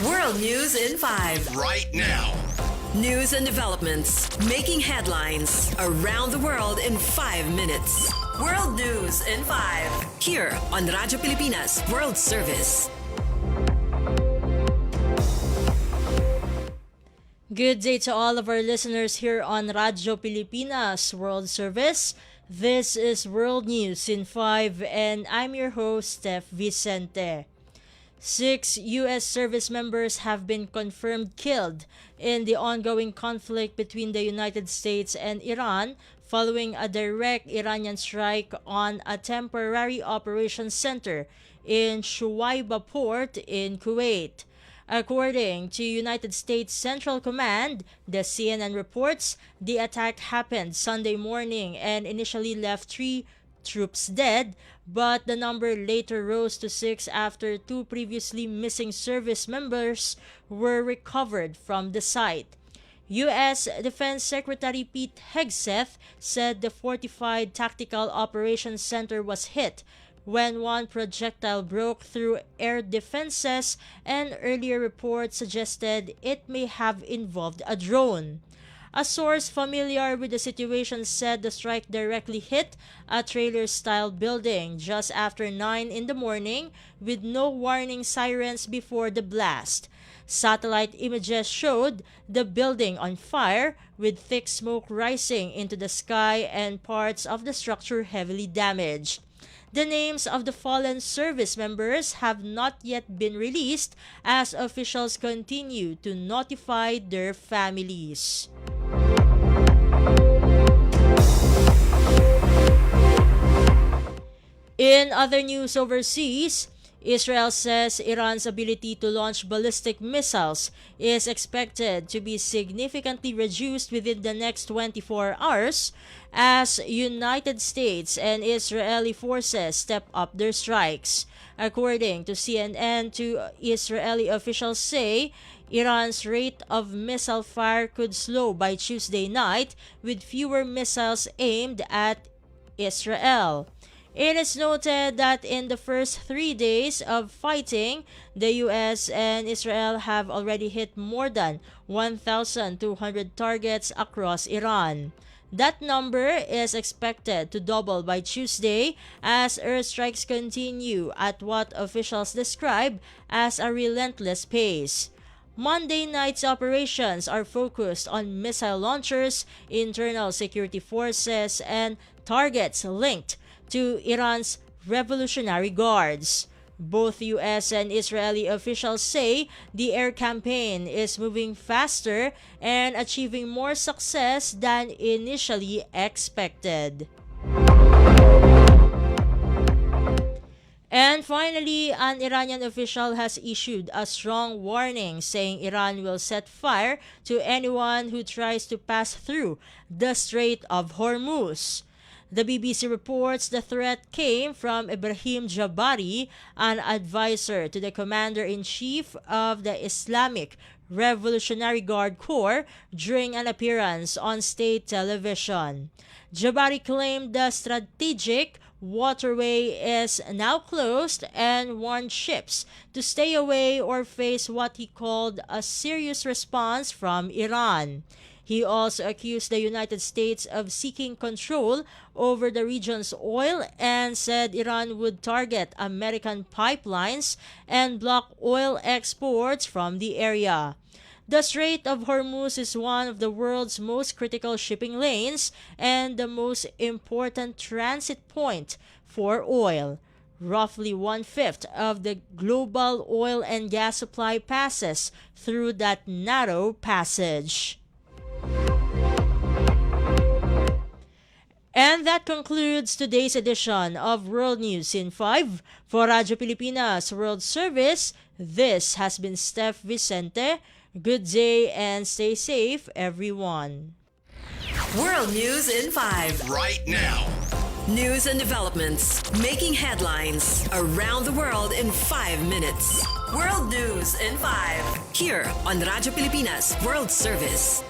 World News in 5. Right now. News and developments making headlines around the world in 5 minutes. World News in 5. Here on Radyo Pilipinas World Service. Good day to all of our listeners here on Radyo Pilipinas World Service. This is World News in 5 and I'm your host, Steph Vicente. 6 U.S. service members have been confirmed killed in the ongoing conflict between the United States and Iran following a direct Iranian strike on a temporary operations center in Shuwaiba port in Kuwait. According to United States Central Command, the CNN reports the attack happened Sunday morning and initially left 3 troops dead, but the number later rose to 6 after 2 previously missing service members were recovered from the site. U.S. Defense Secretary Pete Hegseth said the fortified tactical operations center was hit when one projectile broke through air defenses, and earlier reports suggested it may have involved a drone. A source familiar with the situation said the strike directly hit a trailer-style building just after 9 in the morning with no warning sirens before the blast. Satellite images showed the building on fire with thick smoke rising into the sky and parts of the structure heavily damaged. The names of the fallen service members have not yet been released as officials continue to notify their families. In other news overseas, Israel says Iran's ability to launch ballistic missiles is expected to be significantly reduced within the next 24 hours as United States and Israeli forces step up their strikes. According to CNN, 2 Israeli officials say Iran's rate of missile fire could slow by Tuesday night with fewer missiles aimed at Israel. It is noted that in the first 3 days of fighting, the U.S. and Israel have already hit more than 1,200 targets across Iran. That number is expected to double by Tuesday as airstrikes continue at what officials describe as a relentless pace. Monday night's operations are focused on missile launchers, internal security forces, and targets linked to Iran's Revolutionary Guards. Both U.S. and Israeli officials say the air campaign is moving faster and achieving more success than initially expected. And finally, an Iranian official has issued a strong warning saying Iran will set fire to anyone who tries to pass through the Strait of Hormuz. The BBC reports the threat came from Ibrahim Jabari, an advisor to the commander-in-chief of the Islamic Revolutionary Guard Corps, during an appearance on state television. Jabari claimed the strategic waterway is now closed and warned ships to stay away or face what he called a serious response from Iran. He also accused the United States of seeking control over the region's oil and said Iran would target American pipelines and block oil exports from the area. The Strait of Hormuz is one of the world's most critical shipping lanes and the most important transit point for oil. Roughly 1/5 of the global oil and gas supply passes through that narrow passage. And that concludes today's edition of World News in 5. For Radyo Pilipinas World Service, this has been Steph Vicente. Good day and stay safe, everyone. World News in 5. Right now. News and developments making headlines around the world in 5 minutes. World News in 5. Here on Radyo Pilipinas World Service.